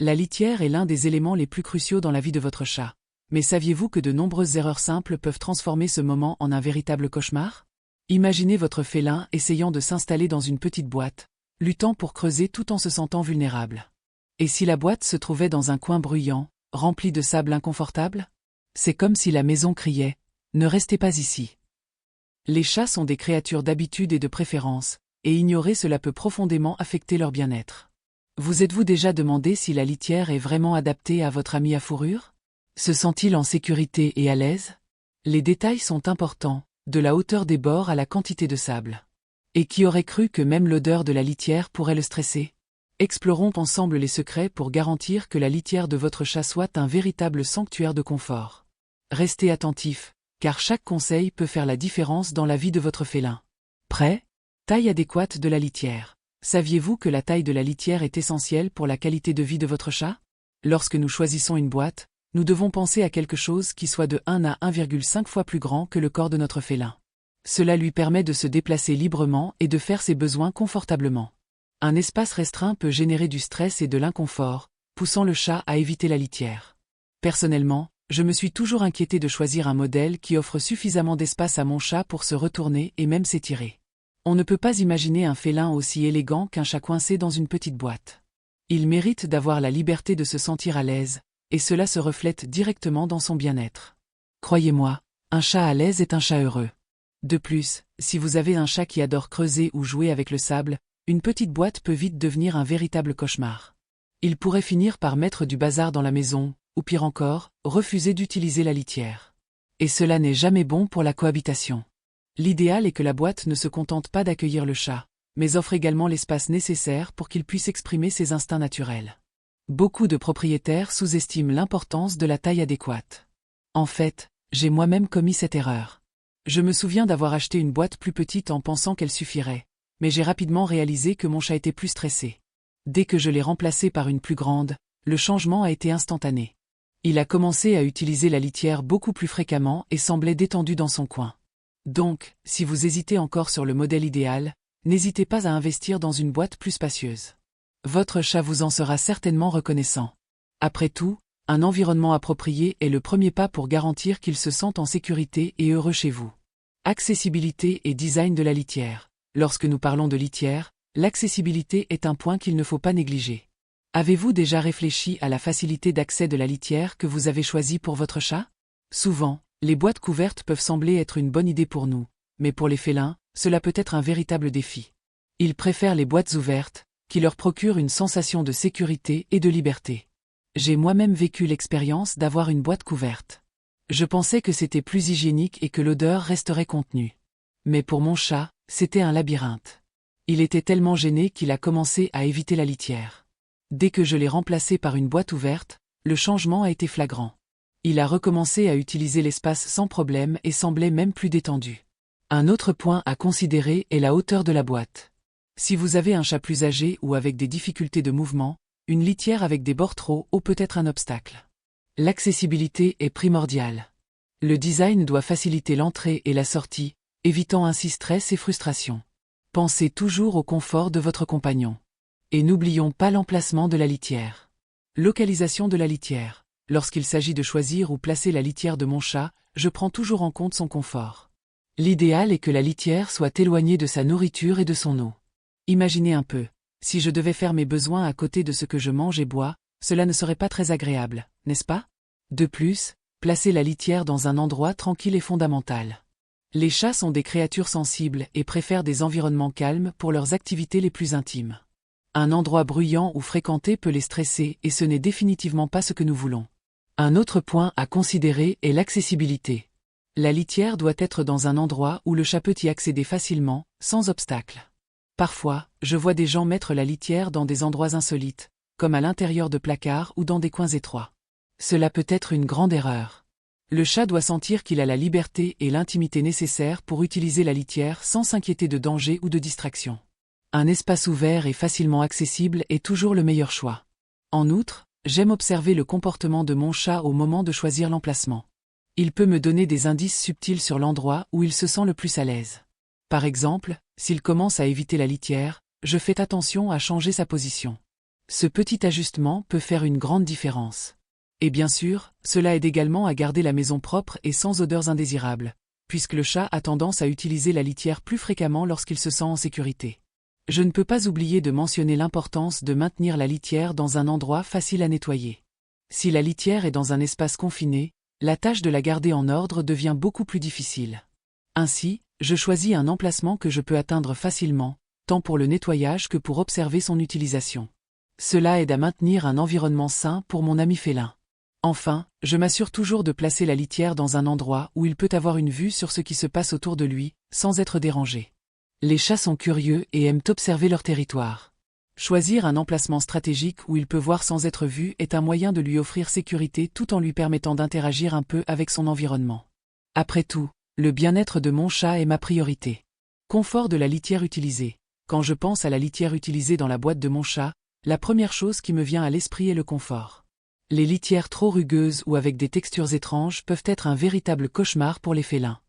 La litière est l'un des éléments les plus cruciaux dans la vie de votre chat. Mais saviez-vous que de nombreuses erreurs simples peuvent transformer ce moment en un véritable cauchemar? Imaginez votre félin essayant de s'installer dans une petite boîte, luttant pour creuser tout en se sentant vulnérable. Et si la boîte se trouvait dans un coin bruyant, rempli de sable inconfortable? C'est comme si la maison criait « Ne restez pas ici ». Les chats sont des créatures d'habitude et de préférence, et ignorer cela peut profondément affecter leur bien-être. Vous êtes-vous déjà demandé si la litière est vraiment adaptée à votre ami à fourrure? Se sent-il en sécurité et à l'aise? Les détails sont importants, de la hauteur des bords à la quantité de sable. Et qui aurait cru que même l'odeur de la litière pourrait le stresser? Explorons ensemble les secrets pour garantir que la litière de votre chat soit un véritable sanctuaire de confort. Restez attentifs, car chaque conseil peut faire la différence dans la vie de votre félin. Prêt? Taille adéquate de la litière. Saviez-vous que la taille de la litière est essentielle pour la qualité de vie de votre chat? Lorsque nous choisissons une boîte, nous devons penser à quelque chose qui soit de 1 à 1,5 fois plus grand que le corps de notre félin. Cela lui permet de se déplacer librement et de faire ses besoins confortablement. Un espace restreint peut générer du stress et de l'inconfort, poussant le chat à éviter la litière. Personnellement, je me suis toujours inquiété de choisir un modèle qui offre suffisamment d'espace à mon chat pour se retourner et même s'étirer. On ne peut pas imaginer un félin aussi élégant qu'un chat coincé dans une petite boîte. Il mérite d'avoir la liberté de se sentir à l'aise, et cela se reflète directement dans son bien-être. Croyez-moi, un chat à l'aise est un chat heureux. De plus, si vous avez un chat qui adore creuser ou jouer avec le sable, une petite boîte peut vite devenir un véritable cauchemar. Il pourrait finir par mettre du bazar dans la maison, ou pire encore, refuser d'utiliser la litière. Et cela n'est jamais bon pour la cohabitation. L'idéal est que la boîte ne se contente pas d'accueillir le chat, mais offre également l'espace nécessaire pour qu'il puisse exprimer ses instincts naturels. Beaucoup de propriétaires sous-estiment l'importance de la taille adéquate. En fait, j'ai moi-même commis cette erreur. Je me souviens d'avoir acheté une boîte plus petite en pensant qu'elle suffirait, mais j'ai rapidement réalisé que mon chat était plus stressé. Dès que je l'ai remplacé par une plus grande, le changement a été instantané. Il a commencé à utiliser la litière beaucoup plus fréquemment et semblait détendu dans son coin. Donc, si vous hésitez encore sur le modèle idéal, n'hésitez pas à investir dans une boîte plus spacieuse. Votre chat vous en sera certainement reconnaissant. Après tout, un environnement approprié est le premier pas pour garantir qu'il se sente en sécurité et heureux chez vous. Accessibilité et design de la litière. Lorsque nous parlons de litière, l'accessibilité est un point qu'il ne faut pas négliger. Avez-vous déjà réfléchi à la facilité d'accès de la litière que vous avez choisie pour votre chat? Souvent, les boîtes couvertes peuvent sembler être une bonne idée pour nous, mais pour les félins, cela peut être un véritable défi. Ils préfèrent les boîtes ouvertes, qui leur procurent une sensation de sécurité et de liberté. J'ai moi-même vécu l'expérience d'avoir une boîte couverte. Je pensais que c'était plus hygiénique et que l'odeur resterait contenue. Mais pour mon chat, c'était un labyrinthe. Il était tellement gêné qu'il a commencé à éviter la litière. Dès que je l'ai remplacé par une boîte ouverte, le changement a été flagrant. Il a recommencé à utiliser l'espace sans problème et semblait même plus détendu. Un autre point à considérer est la hauteur de la boîte. Si vous avez un chat plus âgé ou avec des difficultés de mouvement, une litière avec des bords trop hauts peut être un obstacle. L'accessibilité est primordiale. Le design doit faciliter l'entrée et la sortie, évitant ainsi stress et frustration. Pensez toujours au confort de votre compagnon. Et n'oublions pas l'emplacement de la litière. Localisation de la litière. Lorsqu'il s'agit de choisir où placer la litière de mon chat, je prends toujours en compte son confort. L'idéal est que la litière soit éloignée de sa nourriture et de son eau. Imaginez un peu, si je devais faire mes besoins à côté de ce que je mange et bois, cela ne serait pas très agréable, n'est-ce pas? De plus, placer la litière dans un endroit tranquille est fondamental. Les chats sont des créatures sensibles et préfèrent des environnements calmes pour leurs activités les plus intimes. Un endroit bruyant ou fréquenté peut les stresser et ce n'est définitivement pas ce que nous voulons. Un autre point à considérer est l'accessibilité. La litière doit être dans un endroit où le chat peut y accéder facilement, sans obstacle. Parfois, je vois des gens mettre la litière dans des endroits insolites, comme à l'intérieur de placards ou dans des coins étroits. Cela peut être une grande erreur. Le chat doit sentir qu'il a la liberté et l'intimité nécessaires pour utiliser la litière sans s'inquiéter de danger ou de distraction. Un espace ouvert et facilement accessible est toujours le meilleur choix. En outre, j'aime observer le comportement de mon chat au moment de choisir l'emplacement. Il peut me donner des indices subtils sur l'endroit où il se sent le plus à l'aise. Par exemple, s'il commence à éviter la litière, je fais attention à changer sa position. Ce petit ajustement peut faire une grande différence. Et bien sûr, cela aide également à garder la maison propre et sans odeurs indésirables, puisque le chat a tendance à utiliser la litière plus fréquemment lorsqu'il se sent en sécurité. Je ne peux pas oublier de mentionner l'importance de maintenir la litière dans un endroit facile à nettoyer. Si la litière est dans un espace confiné, la tâche de la garder en ordre devient beaucoup plus difficile. Ainsi, je choisis un emplacement que je peux atteindre facilement, tant pour le nettoyage que pour observer son utilisation. Cela aide à maintenir un environnement sain pour mon ami félin. Enfin, je m'assure toujours de placer la litière dans un endroit où il peut avoir une vue sur ce qui se passe autour de lui, sans être dérangé. Les chats sont curieux et aiment observer leur territoire. Choisir un emplacement stratégique où il peut voir sans être vu est un moyen de lui offrir sécurité tout en lui permettant d'interagir un peu avec son environnement. Après tout, le bien-être de mon chat est ma priorité. Confort de la litière utilisée. Quand je pense à la litière utilisée dans la boîte de mon chat, la première chose qui me vient à l'esprit est le confort. Les litières trop rugueuses ou avec des textures étranges peuvent être un véritable cauchemar pour les félins.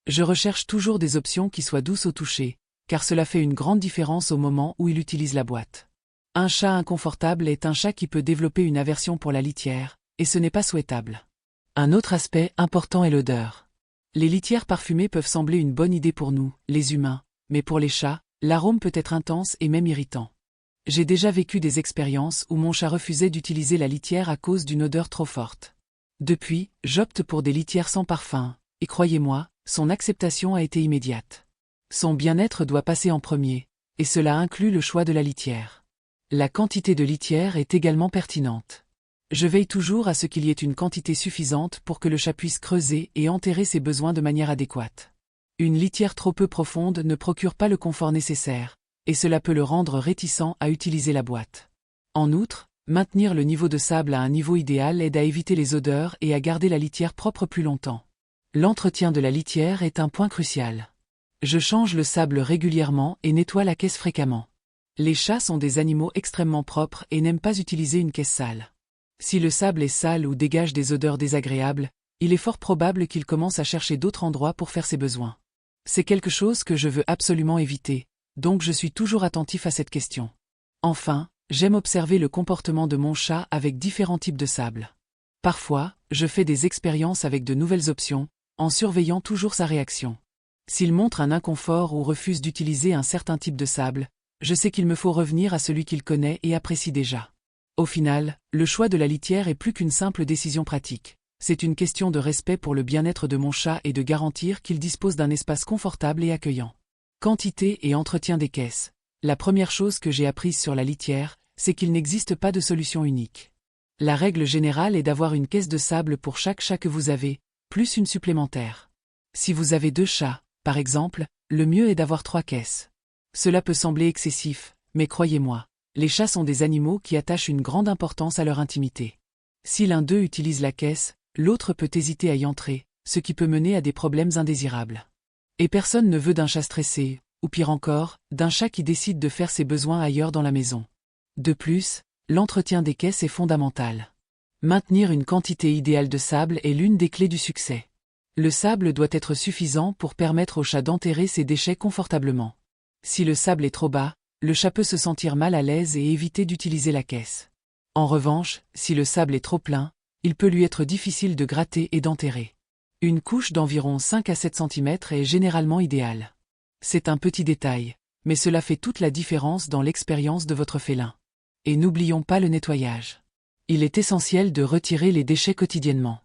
Je recherche toujours des options qui soient douces au toucher, car cela fait une grande différence au moment où il utilise la boîte. Un chat inconfortable est un chat qui peut développer une aversion pour la litière, et ce n'est pas souhaitable. Un autre aspect important est l'odeur. Les litières parfumées peuvent sembler une bonne idée pour nous, les humains, mais pour les chats, l'arôme peut être intense et même irritant. J'ai déjà vécu des expériences où mon chat refusait d'utiliser la litière à cause d'une odeur trop forte. Depuis, j'opte pour des litières sans parfum, et croyez-moi, son acceptation a été immédiate. Son bien-être doit passer en premier, et cela inclut le choix de la litière. La quantité de litière est également pertinente. Je veille toujours à ce qu'il y ait une quantité suffisante pour que le chat puisse creuser et enterrer ses besoins de manière adéquate. Une litière trop peu profonde ne procure pas le confort nécessaire, et cela peut le rendre réticent à utiliser la boîte. En outre, maintenir le niveau de sable à un niveau idéal aide à éviter les odeurs et à garder la litière propre plus longtemps. L'entretien de la litière est un point crucial. Je change le sable régulièrement et nettoie la caisse fréquemment. Les chats sont des animaux extrêmement propres et n'aiment pas utiliser une caisse sale. Si le sable est sale ou dégage des odeurs désagréables, il est fort probable qu'il commence à chercher d'autres endroits pour faire ses besoins. C'est quelque chose que je veux absolument éviter, donc je suis toujours attentif à cette question. Enfin, j'aime observer le comportement de mon chat avec différents types de sable. Parfois, je fais des expériences avec de nouvelles options, en surveillant toujours sa réaction. S'il montre un inconfort ou refuse d'utiliser un certain type de sable, je sais qu'il me faut revenir à celui qu'il connaît et apprécie déjà. Au final, le choix de la litière est plus qu'une simple décision pratique. C'est une question de respect pour le bien-être de mon chat et de garantir qu'il dispose d'un espace confortable et accueillant. Quantité et entretien des caisses. La première chose que j'ai apprise sur la litière, c'est qu'il n'existe pas de solution unique. La règle générale est d'avoir une caisse de sable pour chaque chat que vous avez, plus une supplémentaire. Si vous avez 2 chats, par exemple, le mieux est d'avoir 3 caisses. Cela peut sembler excessif, mais croyez-moi, les chats sont des animaux qui attachent une grande importance à leur intimité. Si l'un d'eux utilise la caisse, l'autre peut hésiter à y entrer, ce qui peut mener à des problèmes indésirables. Et personne ne veut d'un chat stressé, ou pire encore, d'un chat qui décide de faire ses besoins ailleurs dans la maison. De plus, l'entretien des caisses est fondamental. Maintenir une quantité idéale de sable est l'une des clés du succès. Le sable doit être suffisant pour permettre au chat d'enterrer ses déchets confortablement. Si le sable est trop bas, le chat peut se sentir mal à l'aise et éviter d'utiliser la caisse. En revanche, si le sable est trop plein, il peut lui être difficile de gratter et d'enterrer. Une couche d'environ 5 à 7 cm est généralement idéale. C'est un petit détail, mais cela fait toute la différence dans l'expérience de votre félin. Et n'oublions pas le nettoyage. Il est essentiel de retirer les déchets quotidiennement.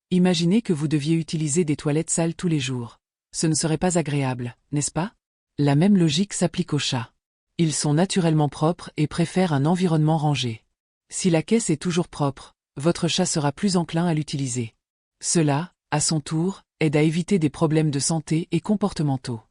Imaginez que vous deviez utiliser des toilettes sales tous les jours. Ce ne serait pas agréable, n'est-ce pas? La même logique s'applique aux chats. Ils sont naturellement propres et préfèrent un environnement rangé. Si la caisse est toujours propre, votre chat sera plus enclin à l'utiliser. Cela, à son tour, aide à éviter des problèmes de santé et comportementaux.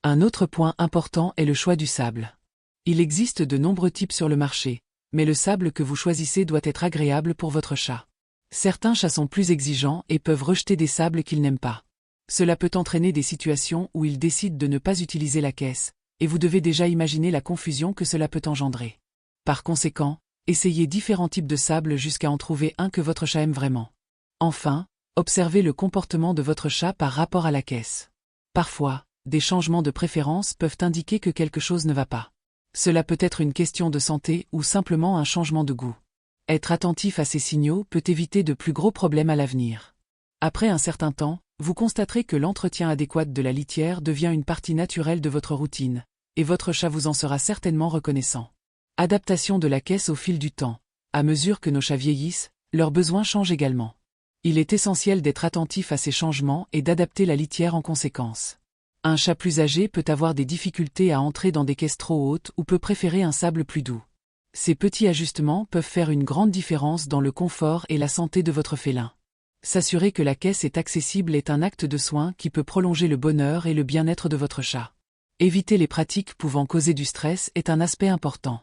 Un autre point important est le choix du sable. Il existe de nombreux types sur le marché, mais le sable que vous choisissez doit être agréable pour votre chat. Certains chats sont plus exigeants et peuvent rejeter des sables qu'ils n'aiment pas. Cela peut entraîner des situations où ils décident de ne pas utiliser la caisse, et vous devez déjà imaginer la confusion que cela peut engendrer. Par conséquent, essayez différents types de sable jusqu'à en trouver un que votre chat aime vraiment. Enfin, observez le comportement de votre chat par rapport à la caisse. Parfois, des changements de préférence peuvent indiquer que quelque chose ne va pas. Cela peut être une question de santé ou simplement un changement de goût. Être attentif à ces signaux peut éviter de plus gros problèmes à l'avenir. Après un certain temps, vous constaterez que l'entretien adéquat de la litière devient une partie naturelle de votre routine, et votre chat vous en sera certainement reconnaissant. Adaptation de la caisse au fil du temps. À mesure que nos chats vieillissent, leurs besoins changent également. Il est essentiel d'être attentif à ces changements et d'adapter la litière en conséquence. Un chat plus âgé peut avoir des difficultés à entrer dans des caisses trop hautes ou peut préférer un sable plus doux. Ces petits ajustements peuvent faire une grande différence dans le confort et la santé de votre félin. S'assurer que la caisse est accessible est un acte de soin qui peut prolonger le bonheur et le bien-être de votre chat. Éviter les pratiques pouvant causer du stress est un aspect important.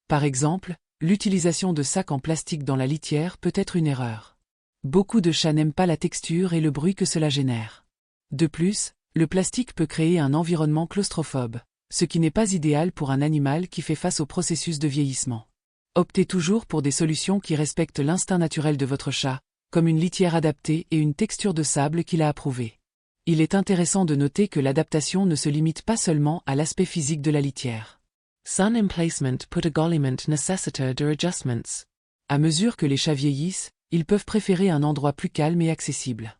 Par exemple, l'utilisation de sacs en plastique dans la litière peut être une erreur. Beaucoup de chats n'aiment pas la texture et le bruit que cela génère. De plus, le plastique peut créer un environnement claustrophobe, ce qui n'est pas idéal pour un animal qui fait face au processus de vieillissement. Optez toujours pour des solutions qui respectent l'instinct naturel de votre chat, comme une litière adaptée et une texture de sable qu'il a approuvée. Il est intéressant de noter que l'adaptation ne se limite pas seulement à l'aspect physique de la litière. Sun emplacement put agulement necessitated adjustments. À mesure que les chats vieillissent, ils peuvent préférer un endroit plus calme et accessible.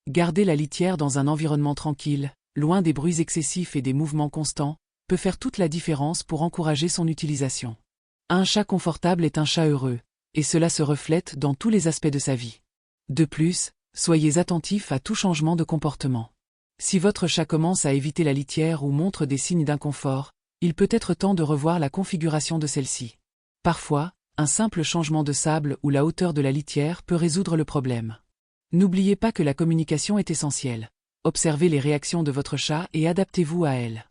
Garder la litière dans un environnement tranquille, loin des bruits excessifs et des mouvements constants, peut faire toute la différence pour encourager son utilisation. Un chat confortable est un chat heureux, et cela se reflète dans tous les aspects de sa vie. De plus, soyez attentif à tout changement de comportement. Si votre chat commence à éviter la litière ou montre des signes d'inconfort, il peut être temps de revoir la configuration de celle-ci. Parfois, un simple changement de sable ou la hauteur de la litière peut résoudre le problème. N'oubliez pas que la communication est essentielle. Observez les réactions de votre chat et adaptez-vous à elles.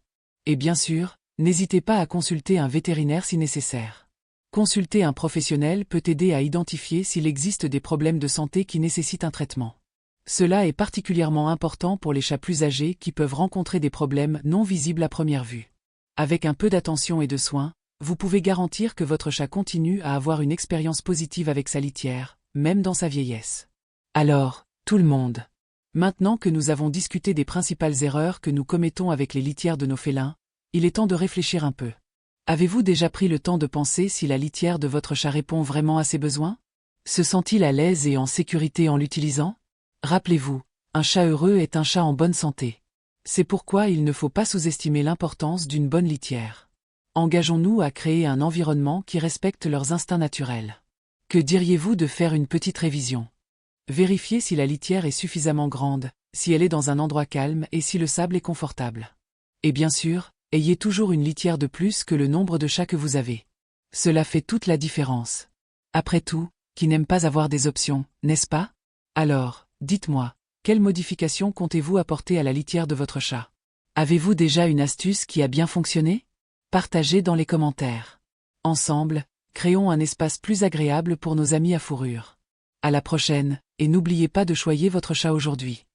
Et bien sûr, n'hésitez pas à consulter un vétérinaire si nécessaire. Consulter un professionnel peut aider à identifier s'il existe des problèmes de santé qui nécessitent un traitement. Cela est particulièrement important pour les chats plus âgés qui peuvent rencontrer des problèmes non visibles à première vue. Avec un peu d'attention et de soin, vous pouvez garantir que votre chat continue à avoir une expérience positive avec sa litière, même dans sa vieillesse. Alors, tout le monde. Maintenant que nous avons discuté des principales erreurs que nous commettons avec les litières de nos félins, il est temps de réfléchir un peu. Avez-vous déjà pris le temps de penser si la litière de votre chat répond vraiment à ses besoins? Se sent-il à l'aise et en sécurité en l'utilisant? Rappelez-vous, un chat heureux est un chat en bonne santé. C'est pourquoi il ne faut pas sous-estimer l'importance d'une bonne litière. Engageons-nous à créer un environnement qui respecte leurs instincts naturels. Que diriez-vous de faire une petite révision? Vérifiez si la litière est suffisamment grande, si elle est dans un endroit calme et si le sable est confortable. Et bien sûr, ayez toujours une litière de plus que le nombre de chats que vous avez. Cela fait toute la différence. Après tout, qui n'aime pas avoir des options, n'est-ce pas? Alors, dites-moi, quelles modifications comptez-vous apporter à la litière de votre chat? Avez-vous déjà une astuce qui a bien fonctionné? Partagez dans les commentaires. Ensemble, créons un espace plus agréable pour nos amis à fourrure. À la prochaine, et n'oubliez pas de choyer votre chat aujourd'hui.